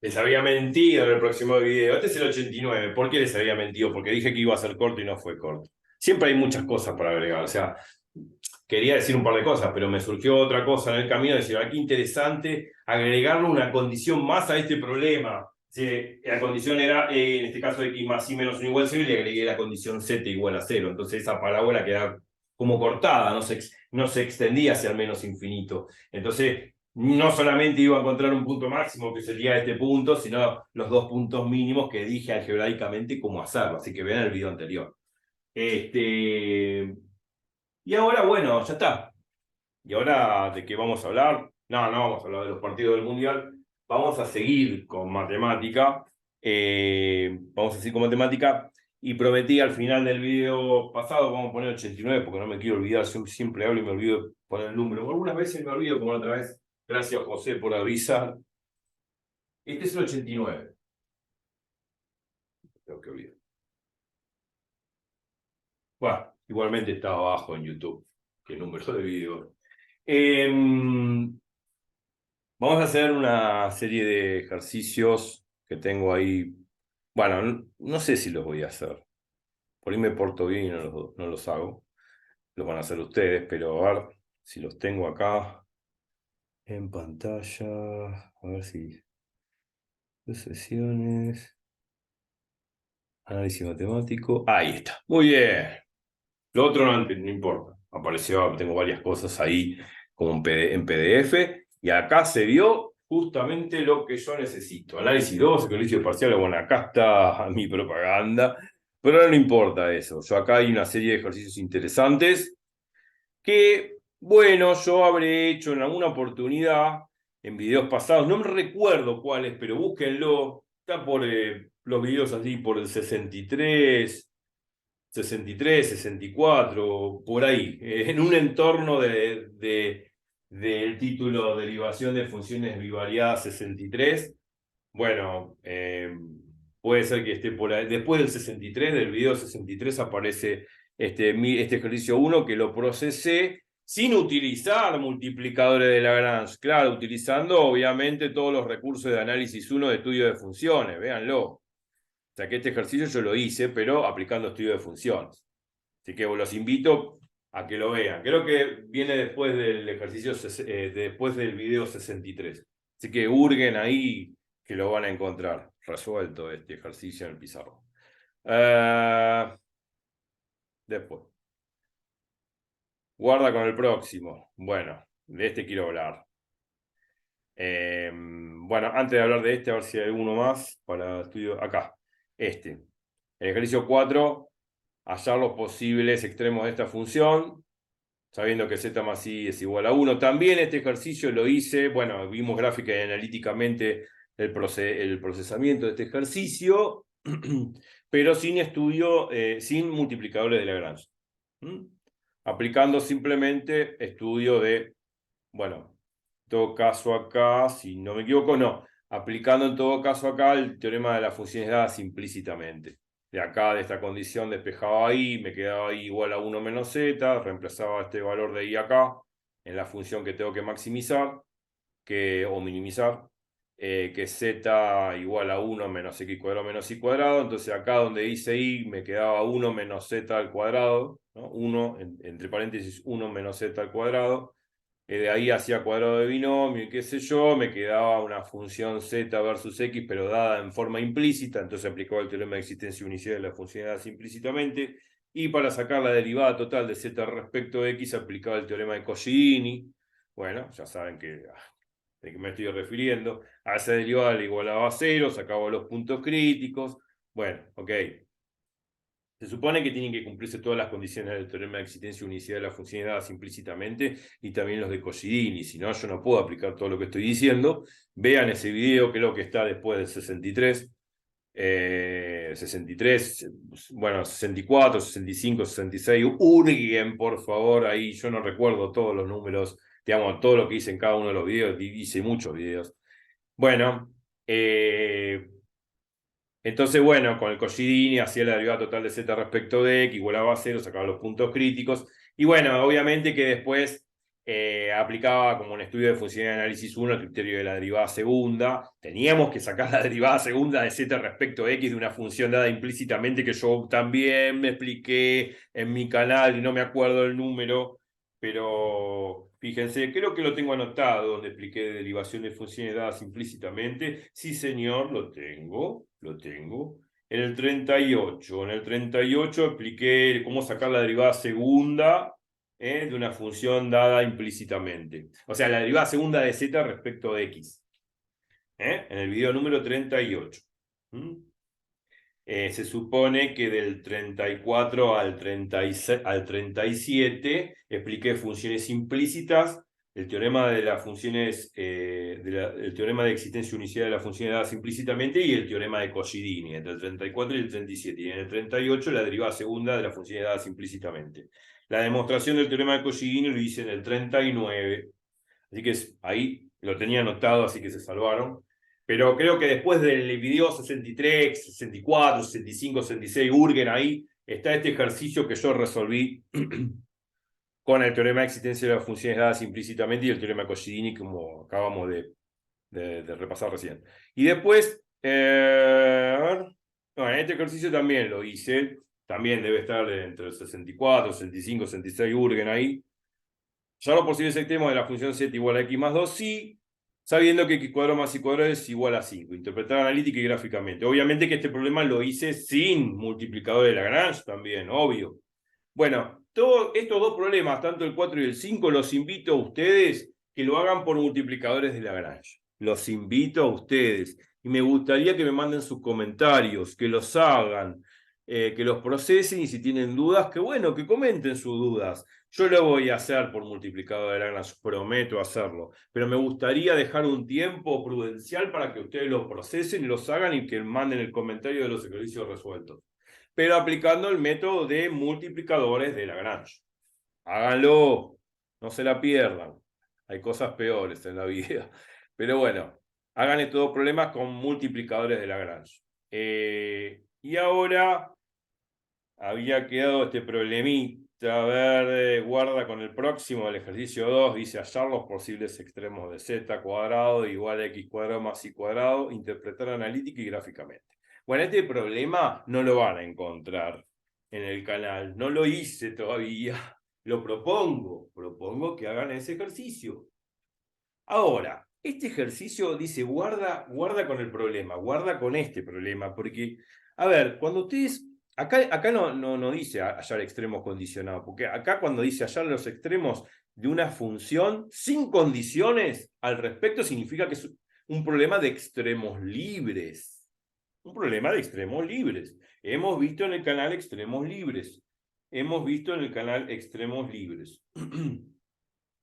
Les había mentido en el próximo video. Este es el 89. ¿Por qué les había mentido? Porque dije que iba a ser corto y no fue corto. Siempre hay muchas cosas para agregar. O sea, quería decir un par de cosas, pero me surgió otra cosa en el camino. Decir, aquí interesante agregarle una condición más a este problema. Si la condición era, en este caso, x más y menos 1 igual a 0, y le agregué la condición z igual a 0. Entonces esa parábola queda como cortada, no se extendía hacia el menos infinito. Entonces no solamente iba a encontrar un punto máximo que sería este punto, sino los dos puntos mínimos que dije algebraicamente cómo hacerlo. Así que vean el video anterior. Y ahora, bueno, ya está. ¿Y ahora de qué vamos a hablar? No, no vamos a hablar de los partidos del Mundial. Vamos a seguir con matemática. Vamos a seguir con matemática. Y prometí al final del video pasado, vamos a poner 89 porque no me quiero olvidar. Yo siempre hablo y me olvido de poner el número. Algunas veces me olvido, como la otra vez. Gracias, José, por avisar. Este es el 89. Tengo que olvidar. Bueno, igualmente está abajo en YouTube, que el número de video. Vamos a hacer una serie de ejercicios que tengo ahí. Bueno, no sé si los voy a hacer. Por ahí me porto bien y no los hago. Los van a hacer ustedes, pero a ver si los tengo acá en pantalla. A ver si. Sesiones. Análisis matemático. Ahí está. Muy bien. Lo otro no importa. Apareció, tengo varias cosas ahí como en PDF. Y acá se vio justamente lo que yo necesito. Análisis 2, ejercicio parcial. Bueno, acá está mi propaganda. Pero no importa eso. Yo acá hay una serie de ejercicios interesantes que, bueno, yo habré hecho en alguna oportunidad en videos pasados. No me recuerdo cuáles, pero búsquenlo. Está por los videos así, por el 63, 64, por ahí, en un entorno del título Derivación de funciones bivariadas 63. Bueno, puede ser que esté por ahí. Después del 63, del video 63, aparece este ejercicio 1 que lo procesé sin utilizar multiplicadores de Lagrange. Claro, utilizando obviamente todos los recursos de análisis 1 de estudio de funciones, véanlo. O sea que este ejercicio yo lo hice, pero aplicando estudio de funciones. Así que los invito a que lo vean. Creo que viene después del ejercicio, después del video 63. Así que hurguen ahí que lo van a encontrar resuelto este ejercicio en el pizarrón. Después. Guarda con el próximo. Bueno, de este quiero hablar. Bueno, antes de hablar de este, a ver si hay alguno más para estudio. Acá. El ejercicio 4. Hallar los posibles extremos de esta función, sabiendo que z más i es igual a 1. También este ejercicio lo hice, bueno, vimos gráfica y analíticamente el procesamiento de este ejercicio, pero sin estudio, sin multiplicadores de Lagrange. Aplicando simplemente estudio de, bueno, en todo caso acá, si no me equivoco, no, aplicando en todo caso acá el teorema de las funciones dadas implícitamente. De acá, de esta condición, despejaba i, me quedaba i igual a 1 menos z, reemplazaba este valor de i acá en la función que tengo que maximizar o minimizar, que es z igual a 1 menos x cuadrado menos y cuadrado. Entonces acá donde dice i me quedaba 1 menos z al cuadrado, ¿no? 1, entre paréntesis, 1 menos z al cuadrado. De ahí hacía cuadrado de binomio y qué sé yo, me quedaba una función z versus x, pero dada en forma implícita. Entonces aplicaba el teorema de existencia unicidad de las funciones dadas implícitamente. Y para sacar la derivada total de z respecto de x, aplicaba el teorema de Coscioni. Bueno, ya saben de qué me estoy refiriendo. A esa derivada le igualaba a 0, sacaba los puntos críticos. Bueno, ok. Se supone que tienen que cumplirse todas las condiciones del teorema de existencia unicidad de las funciones dadas implícitamente y también los de Coscioni. Si no, yo no puedo aplicar todo lo que estoy diciendo. Vean ese video, que es lo que está después del 63. 63, bueno, 64, 65, 66. Hurguen, por favor, ahí. Yo no recuerdo todos los números, digamos, todo lo que hice en cada uno de los videos. Hice muchos videos. Bueno, entonces, bueno, con el Coscioni hacía la derivada total de z respecto de x, igualaba a 0, sacaba los puntos críticos. Y bueno, obviamente que después aplicaba como un estudio de función de análisis 1 el criterio de la derivada segunda. Teníamos que sacar la derivada segunda de z respecto a x de una función dada implícitamente, que yo también me expliqué en mi canal y no me acuerdo el número, pero fíjense, creo que lo tengo anotado donde expliqué derivación de funciones dadas implícitamente. Sí, señor, lo tengo. En el 38 expliqué cómo sacar la derivada segunda de una función dada implícitamente. O sea, la derivada segunda de z respecto de x. En el video número 38. Se supone que del 34 al 37 expliqué funciones implícitas, el teorema de las funciones, el teorema de existencia unicidad de las funciones dadas implícitamente y el teorema de Coscidini, entre el 34 y el 37. Y en el 38 la derivada segunda de las funciones dadas implícitamente. La demostración del teorema de Coscidini lo hice en el 39. Así que ahí lo tenía anotado, así que se salvaron. Pero creo que después del video 63, 64, 65, 66, Urgen, ahí está este ejercicio que yo resolví con el teorema de existencia de las funciones dadas implícitamente y el teorema de Coscidini, como acabamos de repasar recién. Y después, bueno, este ejercicio también lo hice, también debe estar entre el 64, 65, 66, Urgen ahí. Ya los posibles extremos de la función z igual a x más 2, sí, sabiendo que x cuadrado más y cuadrado es igual a 5. Interpretar analítica y gráficamente. Obviamente que este problema lo hice sin multiplicador de Lagrange también, obvio. Bueno, todos estos dos problemas, tanto el 4 y el 5, los invito a ustedes que lo hagan por multiplicadores de Lagrange. Los invito a ustedes. Y me gustaría que me manden sus comentarios, que los hagan, que los procesen y si tienen dudas, que bueno, que comenten sus dudas. Yo lo voy a hacer por multiplicador de Lagrange, prometo hacerlo. Pero me gustaría dejar un tiempo prudencial para que ustedes lo procesen y los hagan y que manden el comentario de los ejercicios resueltos. Pero aplicando el método de multiplicadores de Lagrange. Háganlo, no se la pierdan. Hay cosas peores en la vida. Pero bueno, hagan estos problemas con multiplicadores de Lagrange. Y ahora había quedado este problemita. A ver, guarda con el próximo, el ejercicio 2, dice hallar los posibles extremos de z cuadrado igual a x cuadrado más y cuadrado, interpretar analítica y gráficamente. Bueno, este problema no lo van a encontrar en el canal, no lo hice todavía, lo propongo que hagan ese ejercicio. Ahora, este ejercicio dice guarda con el problema, guarda con este problema, porque, a ver, cuando ustedes, acá no dice hallar extremos condicionados, porque acá cuando dice hallar los extremos de una función sin condiciones al respecto, significa que es un problema de extremos libres. Un problema de extremos libres. Hemos visto en el canal extremos libres.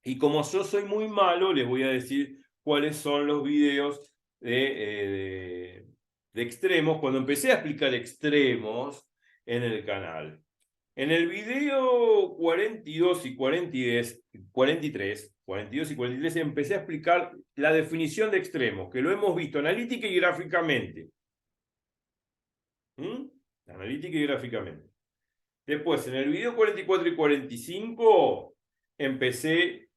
Y como yo soy muy malo, les voy a decir cuáles son los videos de extremos, cuando empecé a explicar extremos en el canal. En el video 42 y 43, 42 y 43, empecé a explicar la definición de extremos, que lo hemos visto analítica y gráficamente. Analítica y gráficamente. Después, en el video 44 y 45, empecé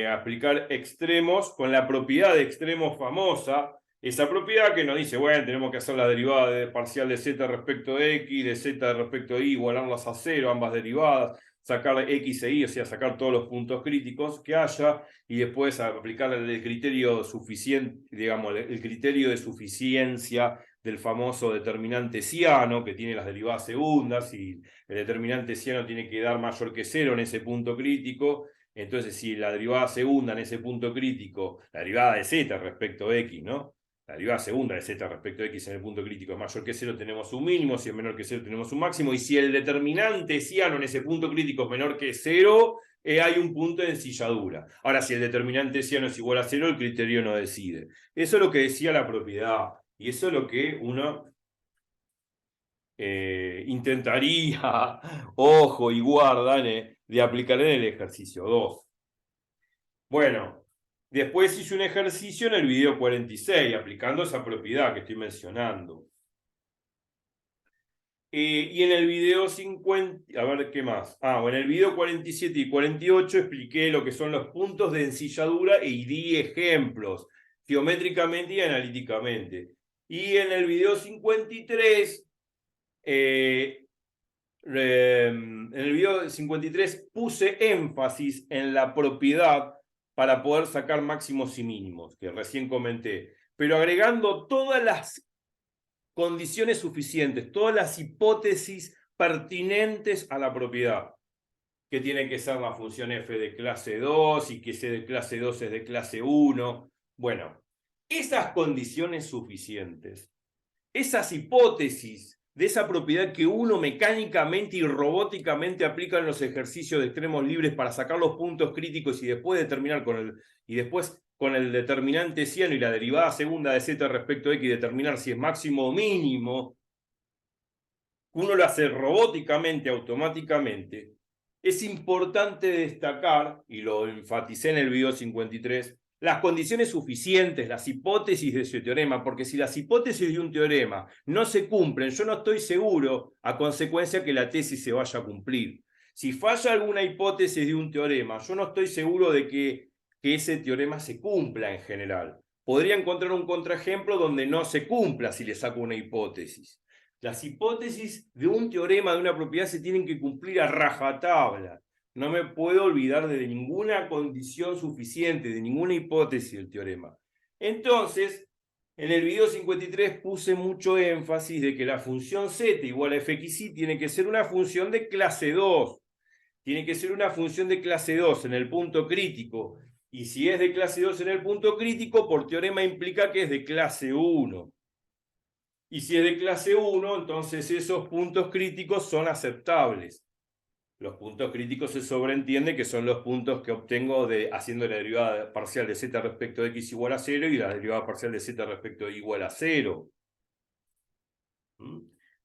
a aplicar extremos con la propiedad de extremos famosa. Esa propiedad que nos dice, bueno, tenemos que hacer la derivada parcial de z respecto de x, de z respecto de y, igualarlas a cero, ambas derivadas, sacar x e y, o sea, sacar todos los puntos críticos que haya, y después aplicar el criterio suficiente, digamos, el criterio de suficiencia del famoso determinante ciano, que tiene las derivadas segundas, y el determinante ciano tiene que dar mayor que cero en ese punto crítico. Entonces, si la derivada segunda en ese punto crítico, la derivada de z respecto de x, ¿no? La derivada segunda de z respecto de x en el punto crítico es mayor que cero, tenemos un mínimo. Si es menor que cero, tenemos un máximo. Y si el determinante ciano en ese punto crítico es menor que cero, hay un punto de ensilladura. Ahora, si el determinante ciano es igual a cero, el criterio no decide. Eso es lo que decía la propiedad. Y eso es lo que uno intentaría, ojo y guarda, de aplicar en el ejercicio 2. Bueno, después hice un ejercicio en el video 46, aplicando esa propiedad que estoy mencionando. Y en el video 50, a ver qué más. En el video 47 y 48 expliqué lo que son los puntos de ensilladura y di ejemplos, geométricamente y analíticamente. Y en el video 53, en el video 53 puse énfasis en la propiedad para poder sacar máximos y mínimos, que recién comenté, pero agregando todas las condiciones suficientes, todas las hipótesis pertinentes a la propiedad, que tiene que ser la función f de clase 2 y que c de clase 2 es de clase 1. Bueno, esas condiciones suficientes, esas hipótesis de esa propiedad que uno mecánicamente y robóticamente aplica en los ejercicios de extremos libres para sacar los puntos críticos y después determinar con el determinante cieno y la derivada segunda de z respecto a x determinar si es máximo o mínimo, uno lo hace robóticamente, automáticamente. Es importante destacar, y lo enfaticé en el video 53, las condiciones suficientes, las hipótesis de ese teorema, porque si las hipótesis de un teorema no se cumplen, yo no estoy seguro, a consecuencia, que la tesis se vaya a cumplir. Si falla alguna hipótesis de un teorema, yo no estoy seguro de que ese teorema se cumpla en general. Podría encontrar un contraejemplo donde no se cumpla si le saco una hipótesis. Las hipótesis de un teorema de una propiedad se tienen que cumplir a rajatabla. No me puedo olvidar de ninguna condición suficiente, de ninguna hipótesis del teorema. Entonces, en el video 53 puse mucho énfasis de que la función z igual a fxy tiene que ser una función de clase 2. Tiene que ser una función de clase 2 en el punto crítico. Y si es de clase 2 en el punto crítico, por teorema implica que es de clase 1. Y si es de clase 1, entonces esos puntos críticos son aceptables. Los puntos críticos se sobreentiende que son los puntos que obtengo haciendo la derivada parcial de z respecto de x igual a 0 y la derivada parcial de z respecto de y igual a 0.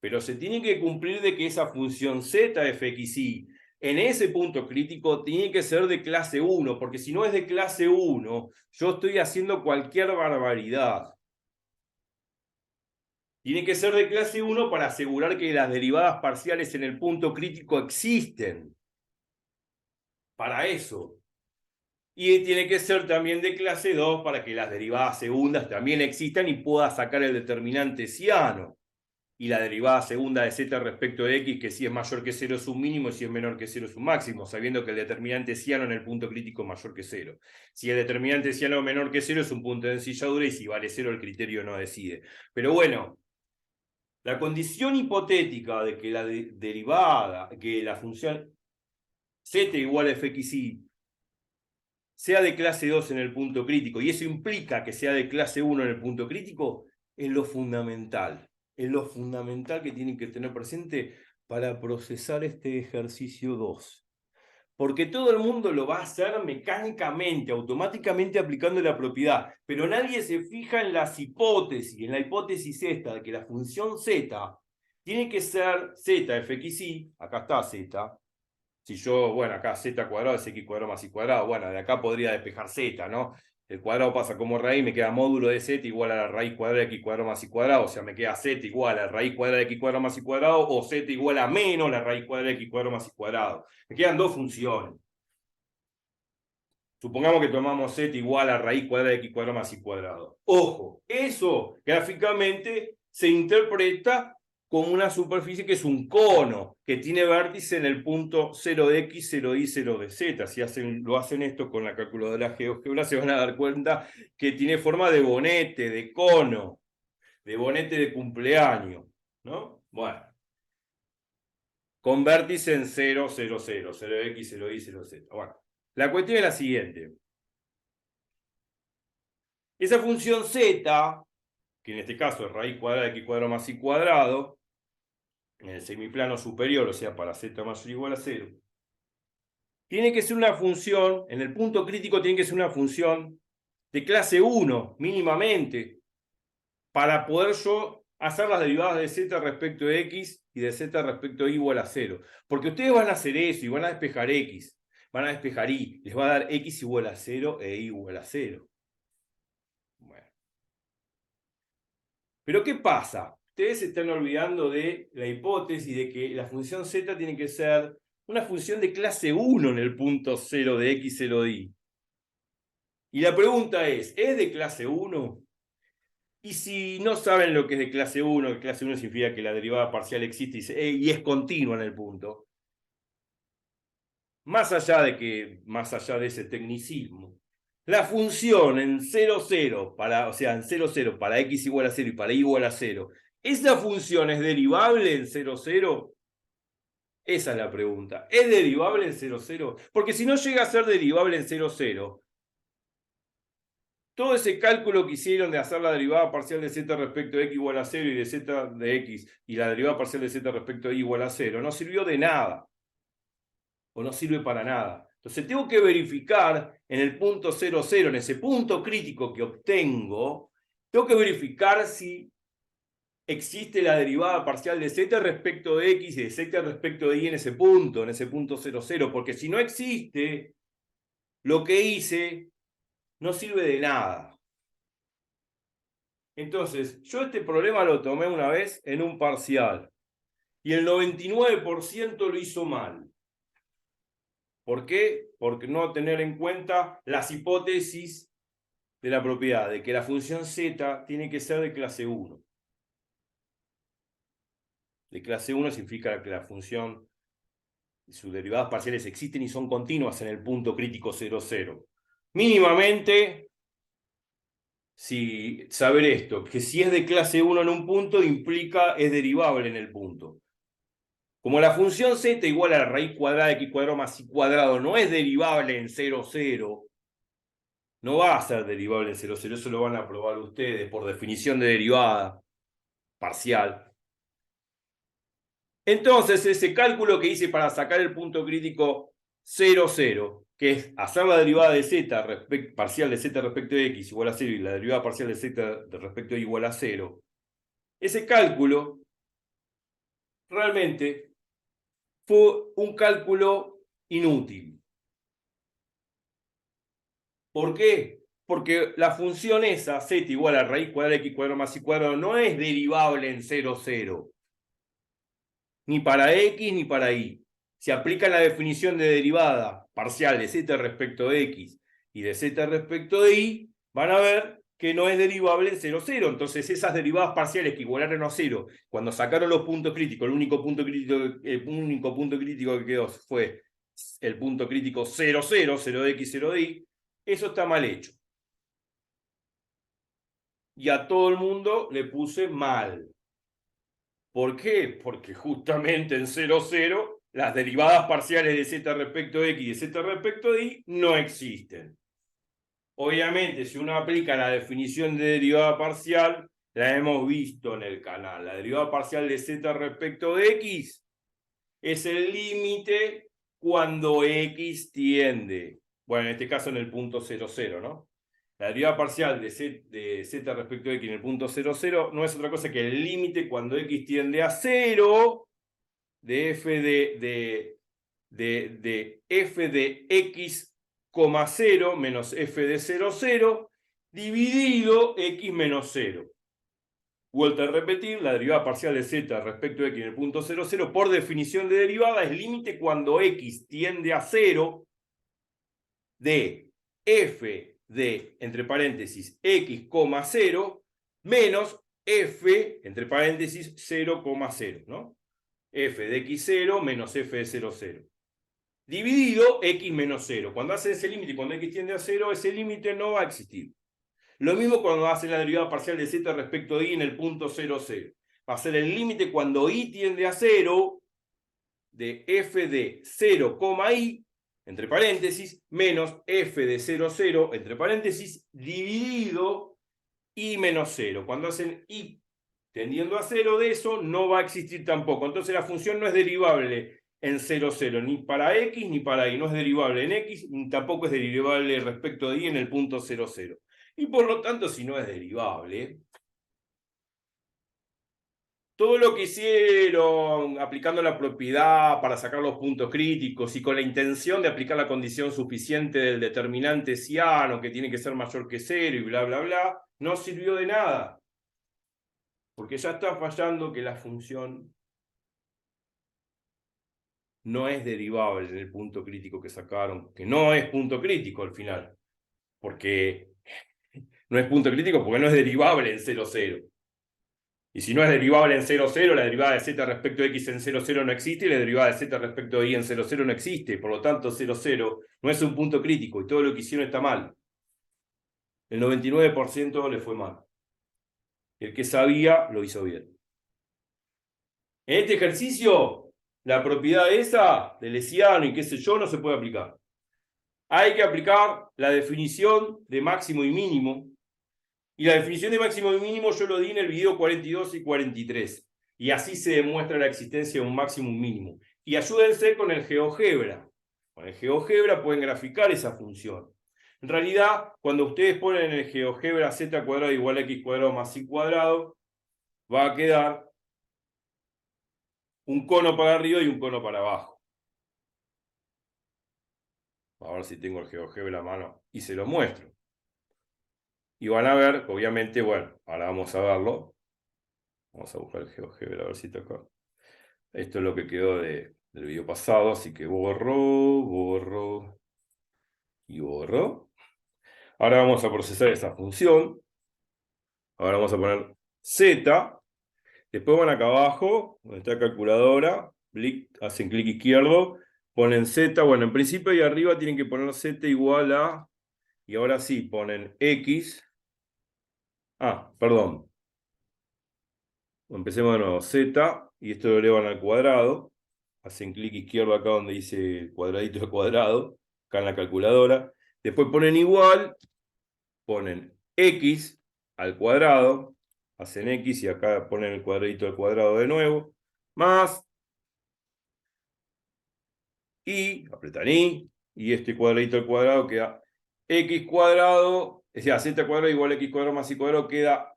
Pero se tiene que cumplir de que esa función z fxy en ese punto crítico tiene que ser de clase 1, porque si no es de clase 1, yo estoy haciendo cualquier barbaridad. Tiene que ser de clase 1 para asegurar que las derivadas parciales en el punto crítico existen. Para eso. Y tiene que ser también de clase 2 para que las derivadas segundas también existan y pueda sacar el determinante ciano. Y la derivada segunda de z respecto de x, que si es mayor que 0 es un mínimo y si es menor que 0 es un máximo, sabiendo que el determinante ciano en el punto crítico es mayor que 0. Si el determinante ciano es menor que 0 es un punto de ensilladura y si vale 0 el criterio no decide. Pero bueno, la condición hipotética de que la derivada, que la función z igual a fxy sea de clase 2 en el punto crítico, y eso implica que sea de clase 1 en el punto crítico, es lo fundamental. Es lo fundamental que tienen que tener presente para procesar este ejercicio 2. Porque todo el mundo lo va a hacer mecánicamente, automáticamente aplicando la propiedad, pero nadie se fija en las hipótesis, en la hipótesis esta de que la función z tiene que ser z fxy, acá está z, si yo, bueno, acá z cuadrado es x cuadrado más y cuadrado, bueno, de acá podría despejar z, ¿no? El cuadrado pasa como raíz, me queda módulo de z igual a la raíz cuadrada de x cuadrado más y cuadrado, o sea, me queda z igual a la raíz cuadrada de x cuadrado más y cuadrado, o z igual a menos la raíz cuadrada de x cuadrado más y cuadrado. Me quedan dos funciones. Supongamos que tomamos z igual a raíz cuadrada de x cuadrado más y cuadrado. Ojo, eso gráficamente se interpreta como una superficie que es un cono, que tiene vértice en el punto 0 de x, 0 de y, 0 de z. Si lo hacen esto con la calculadora de GeoGebra, se van a dar cuenta que tiene forma de bonete, de cono, de bonete de cumpleaños, ¿no? Bueno. Con vértice en 0, 0, 0, 0 de x, 0 de y, 0 de z. Bueno. La cuestión es la siguiente. Esa función z, que en este caso es raíz cuadrada de x cuadrado más y cuadrado, en el semiplano superior, o sea, para z mayor o igual a 0, tiene que ser una función, en el punto crítico tiene que ser una función de clase 1, mínimamente, para poder yo hacer las derivadas de z respecto de x y de z respecto de y igual a 0. Porque ustedes van a hacer eso y van a despejar x, van a despejar y, les va a dar x igual a 0 e y igual a 0. Bueno. Pero ¿qué pasa? ustedes se están olvidando de la hipótesis de que la función z tiene que ser una función de clase 1 en el punto 0 de x, 0 de y. Y la pregunta es de clase 1? Y si no saben lo que es de clase 1, que clase 1 significa que la derivada parcial existe y es continua en el punto. Más allá de ese tecnicismo, la función en 0, 0, o sea, en 0, 0, para x igual a 0 y para y igual a 0, ¿esa función es derivable en 0, 0? Esa es la pregunta. ¿Es derivable en 0, 0? Porque si no llega a ser derivable en 0, 0, todo ese cálculo que hicieron de hacer la derivada parcial de z respecto de x igual a 0 y de z de x y la derivada parcial de z respecto de y igual a 0 no sirvió de nada. O no sirve para nada. Entonces tengo que verificar en el punto 0, 0, en ese punto crítico que obtengo, tengo que verificar si existe la derivada parcial de z respecto de x y de z respecto de y en ese punto 0, 0, porque si no existe, lo que hice no sirve de nada. Entonces, yo este problema lo tomé una vez en un parcial y el 99% lo hizo mal. ¿Por qué? Porque no tener en cuenta las hipótesis de la propiedad, de que la función z tiene que ser de clase 1. De clase 1 significa que la función y sus derivadas parciales existen y son continuas en el punto crítico 0, 0. Mínimamente, saber esto, que si es de clase 1 en un punto, implica es derivable en el punto. Como la función z igual a la raíz cuadrada de x cuadrado más y cuadrado no es derivable en 0, 0, no va a ser derivable en 0, 0, eso lo van a probar ustedes por definición de derivada parcial. Entonces, ese cálculo que hice para sacar el punto crítico 0, 0, que es hacer la derivada de z parcial de z respecto de x igual a 0 y la derivada parcial de z respecto de y igual a 0, ese cálculo realmente fue un cálculo inútil. ¿Por qué? Porque la función esa, z igual a raíz cuadrada de x cuadrado más y cuadrado, no es derivable en 0, 0. Ni para x ni para y. Si aplican la definición de derivada parcial de z respecto de x y de z respecto de y, van a ver que no es derivable en 0, 0. Entonces esas derivadas parciales que igualaron a 0, cuando sacaron los puntos críticos, el único punto crítico que quedó fue el punto crítico 0, 0, 0 de x, 0 de y, eso está mal hecho. Y a todo el mundo le puse mal. ¿Por qué? Porque justamente en 0, 0 las derivadas parciales de z respecto de x y de z respecto de y no existen. Obviamente, si uno aplica la definición de derivada parcial, la hemos visto en el canal. La derivada parcial de z respecto de x es el límite cuando x tiende. Bueno, en este caso en el punto 0, 0, ¿no? La derivada parcial de z respecto de x en el punto 0, 0 no es otra cosa que el límite cuando x tiende a 0 de f de f de x, 0 menos f de 0, 0 dividido x menos 0. Vuelto a repetir, la derivada parcial de z respecto de x en el punto 0, 0 por definición de derivada es límite cuando x tiende a 0 de f de, entre paréntesis, x, 0 menos f, entre paréntesis, 0, 0, ¿no? F de x0 menos f de 0, 0. Dividido x menos 0. Cuando hacen ese límite, cuando x tiende a 0, ese límite no va a existir. Lo mismo cuando hacen la derivada parcial de z respecto de y en el punto 0, 0. Va a ser el límite cuando y tiende a 0 de f de 0, y, entre paréntesis, menos f de 0, 0, entre paréntesis, dividido y menos 0. Cuando hacen y tendiendo a 0 de eso, no va a existir tampoco. Entonces la función no es derivable en 0, 0, ni para x ni para y. No es derivable en x, ni tampoco es derivable respecto de y en el punto 0, 0. Y por lo tanto, si no es derivable, todo lo que hicieron aplicando la propiedad para sacar los puntos críticos y con la intención de aplicar la condición suficiente del determinante ciano que tiene que ser mayor que 0 y bla, bla, bla, no sirvió de nada. Porque ya está fallando que la función no es derivable en el punto crítico que sacaron, que no es punto crítico al final, porque no es punto crítico porque no es derivable en 0, 0. Y si no es derivable en 0, 0, la derivada de z respecto de x en 0, 0 no existe y la derivada de z respecto de y en 0, 0 no existe. Por lo tanto, 0, 0 no es un punto crítico y todo lo que hicieron está mal. El 99% le fue mal. El que sabía lo hizo bien. En este ejercicio, la propiedad esa de Lesiano y qué sé yo no se puede aplicar. Hay que aplicar la definición de máximo y mínimo. Y la definición de máximo y mínimo yo lo di en el video 42 y 43. Y así se demuestra la existencia de un máximo y un mínimo. Y ayúdense con el GeoGebra. Con el GeoGebra pueden graficar esa función. En realidad, cuando ustedes ponen en el GeoGebra z cuadrado igual a x cuadrado más y cuadrado, va a quedar un cono para arriba y un cono para abajo. A ver si tengo el GeoGebra a mano y se lo muestro. Y van a ver, obviamente, bueno, ahora vamos a verlo. Vamos a buscar el GeoGebra a ver si está acá. Esto es lo que quedó del video pasado, así que borro y borro. Ahora vamos a procesar esa función. Ahora vamos a poner z. Después van acá abajo, donde está la calculadora, hacen clic izquierdo, ponen z. Bueno, en principio ahí arriba tienen que poner z igual a, y ahora sí, ponen x. Perdón. Empecemos de nuevo, z, y esto lo elevan al cuadrado. Hacen clic izquierdo acá donde dice cuadradito de cuadrado, acá en la calculadora. Después ponen igual, ponen x al cuadrado, hacen x y acá ponen el cuadradito al cuadrado de nuevo, más y, apretan y este cuadradito al cuadrado queda x cuadrado, o sea, z cuadrado igual a x cuadrado más y cuadrado, queda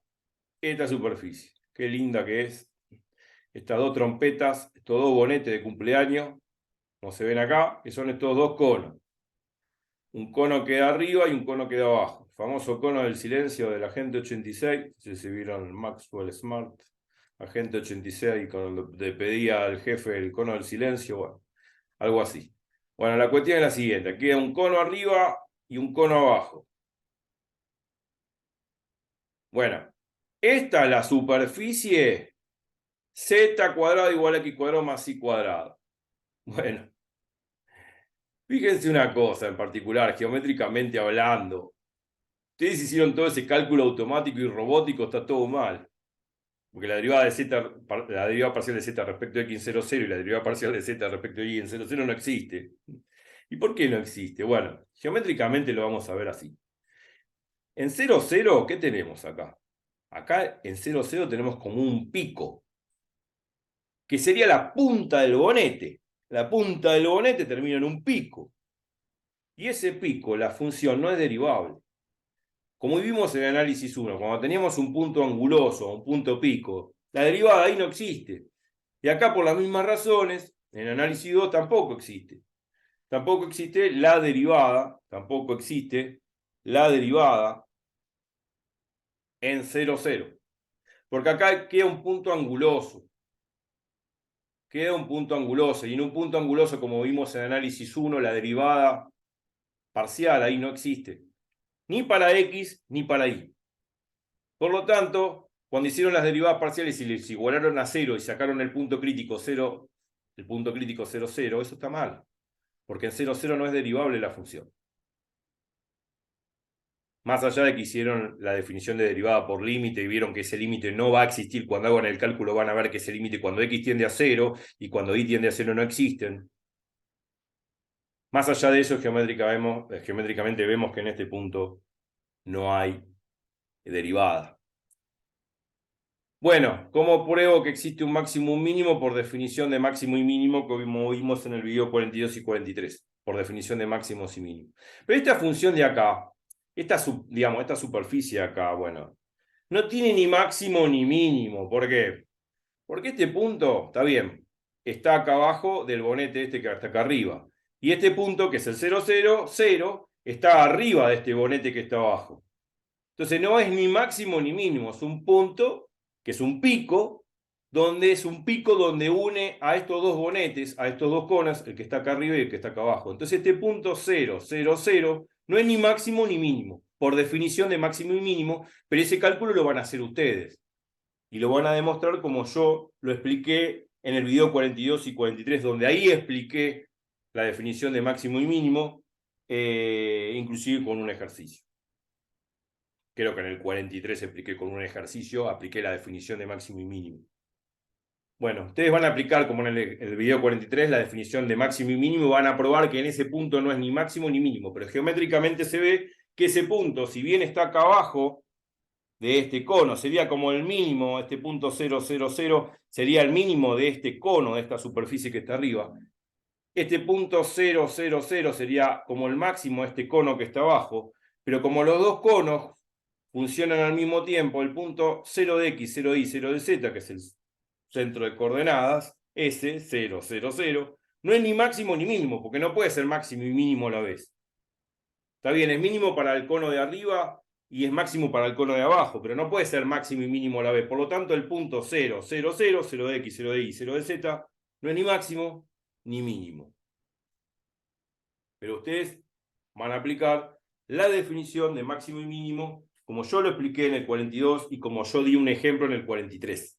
esta superficie. Qué linda que es. Estas dos trompetas, estos dos bonetes de cumpleaños, como se ven acá, que son estos dos conos. Un cono queda arriba y un cono queda abajo. El famoso cono del silencio del Agente 86. No sé si vieron Maxwell Smart. Agente 86, cuando le pedía al jefe el cono del silencio, bueno, algo así. Bueno, la cuestión es la siguiente. Queda un cono arriba y un cono abajo. Bueno, esta es la superficie z cuadrado igual a x cuadrado más y cuadrado. Bueno, fíjense una cosa en particular, geométricamente hablando. Ustedes hicieron todo ese cálculo automático y robótico, está todo mal. Porque la derivada de z, la derivada parcial de z respecto de x en 0, 0 y la derivada parcial de z respecto de y en 0, 0 no existe. ¿Y por qué no existe? Bueno, geométricamente lo vamos a ver así. En 0, 0, ¿qué tenemos acá? Acá en 0, 0 tenemos como un pico, que sería la punta del bonete. La punta del bonete termina en un pico. Y ese pico, la función no es derivable. Como vimos en el análisis 1, cuando teníamos un punto anguloso, un punto pico, la derivada ahí no existe. Y acá por las mismas razones, en el análisis 2 tampoco existe. Tampoco existe la derivada, en 0, 0. Porque acá queda un punto anguloso. Queda un punto anguloso. Y en un punto anguloso, como vimos en el análisis 1, la derivada parcial ahí no existe. Ni para x ni para y. Por lo tanto, cuando hicieron las derivadas parciales y les igualaron a 0 y sacaron el punto crítico 0, el punto crítico 0, 0, eso está mal. Porque en 0, 0 no es derivable la función. Más allá de que hicieron la definición de derivada por límite y vieron que ese límite no va a existir, cuando hagan el cálculo van a ver que ese límite cuando x tiende a 0 y cuando y tiende a 0 no existen. Más allá de eso, geométricamente vemos que en este punto no hay derivada. Bueno, ¿cómo pruebo que existe un máximo y un mínimo? Por definición de máximo y mínimo, como vimos en el video 42 y 43, por definición de máximos y mínimos. Pero esta función de acá, esta superficie de acá, bueno, no tiene ni máximo ni mínimo. ¿Por qué? Porque este punto, está bien, está acá abajo del bonete este que está acá arriba. Y este punto, que es el 0, 0, 0, está arriba de este bonete que está abajo. Entonces no es ni máximo ni mínimo, es un punto que es un pico, donde une a estos dos bonetes, a estos dos conos, el que está acá arriba y el que está acá abajo. Entonces este punto 0, 0, 0 no es ni máximo ni mínimo, por definición de máximo y mínimo, pero ese cálculo lo van a hacer ustedes. Y lo van a demostrar como yo lo expliqué en el video 42 y 43, donde ahí expliqué la definición de máximo y mínimo, inclusive con un ejercicio. Creo que en el 43 expliqué con un ejercicio, apliqué la definición de máximo y mínimo. Bueno, ustedes van a aplicar, como en el video 43, la definición de máximo y mínimo, van a probar que en ese punto no es ni máximo ni mínimo, pero geométricamente se ve que ese punto, si bien está acá abajo de este cono, sería como el mínimo, este punto 0, 0, 0, sería el mínimo de este cono, de esta superficie que está arriba. Este punto 0, 0, 0 sería como el máximo de este cono que está abajo, pero como los dos conos funcionan al mismo tiempo, el punto 0 de x, 0 de y, 0 de z, que es el centro de coordenadas, S, 0, 0, 0, no es ni máximo ni mínimo, porque no puede ser máximo y mínimo a la vez. Está bien, es mínimo para el cono de arriba y es máximo para el cono de abajo, pero no puede ser máximo y mínimo a la vez. Por lo tanto, el punto 0, 0, 0, 0 de x, 0 de y, 0 de z, no es ni máximo ni mínimo. Pero ustedes van a aplicar la definición de máximo y mínimo como yo lo expliqué en el 42 y como yo di un ejemplo en el 43.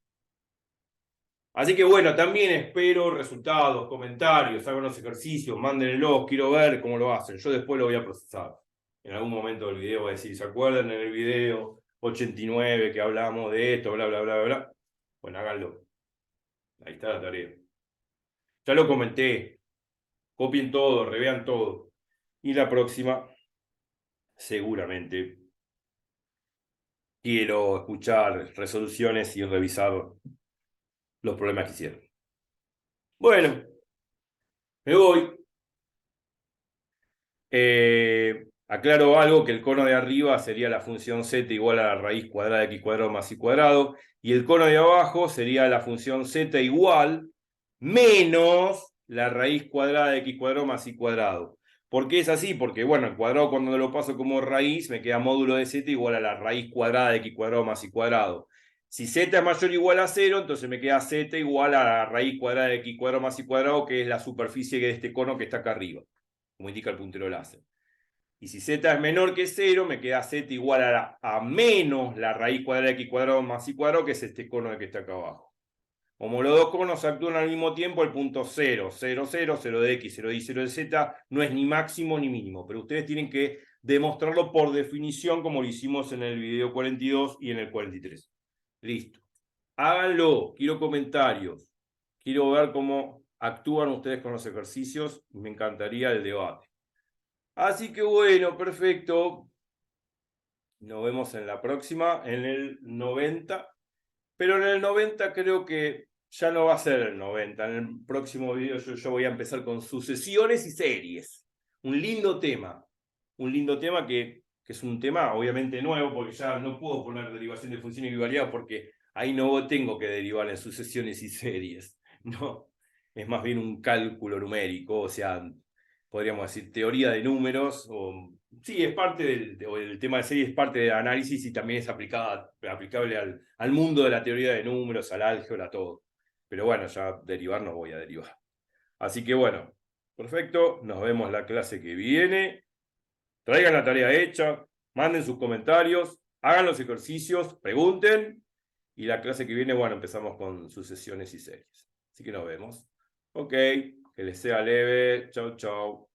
Así que bueno, también espero resultados, comentarios, hagan los ejercicios, mándenlos, quiero ver cómo lo hacen. Yo después lo voy a procesar. En algún momento del video voy a decir, ¿se acuerdan en el video 89 que hablamos de esto, bla, bla, bla, bla? Bueno, háganlo. Ahí está la tarea. Ya lo comenté. Copien todo, revean todo. Y la próxima, seguramente, quiero escuchar resoluciones y revisar los problemas que hicieron. Bueno, me voy. Aclaro algo, que el cono de arriba sería la función z igual a la raíz cuadrada de x cuadrado más y cuadrado, y el cono de abajo sería la función z igual menos la raíz cuadrada de x cuadrado más y cuadrado. ¿Por qué es así? Porque, bueno, el cuadrado cuando lo paso como raíz me queda módulo de z igual a la raíz cuadrada de x cuadrado más y cuadrado. Si z es mayor o igual a 0, entonces me queda z igual a la raíz cuadrada de x cuadrado más y cuadrado, que es la superficie de este cono que está acá arriba, como indica el puntero láser. Y si z es menor que 0, me queda z igual a menos la raíz cuadrada de x cuadrado más y cuadrado, que es este cono que está acá abajo. Como los dos conos actúan al mismo tiempo, el punto 0, 0, 0, 0 de x, 0 de y, 0 de z, no es ni máximo ni mínimo, pero ustedes tienen que demostrarlo por definición, como lo hicimos en el video 42 y en el 43. Listo. Háganlo, quiero comentarios, quiero ver cómo actúan ustedes con los ejercicios, y me encantaría el debate. Así que bueno, perfecto. Nos vemos en la próxima, en el 90. Pero en el 90 creo que ya no va a ser el 90. En el próximo video yo voy a empezar con sucesiones y series. Un lindo tema. Un lindo tema que es un tema obviamente nuevo, porque ya no puedo poner derivación de funciones y variables, porque ahí no tengo que derivar en sucesiones y series. No, es más bien un cálculo numérico, o sea, podríamos decir teoría de números, o sí, es parte el tema de serie es parte del análisis y también es aplicable al mundo de la teoría de números, al álgebra, a todo. Pero bueno, ya derivar no voy a derivar. Así que bueno, perfecto, nos vemos la clase que viene. Traigan la tarea hecha, manden sus comentarios, hagan los ejercicios, pregunten. Y la clase que viene, bueno, empezamos con sucesiones y series. Así que nos vemos. Ok, que les sea leve. Chau, chau.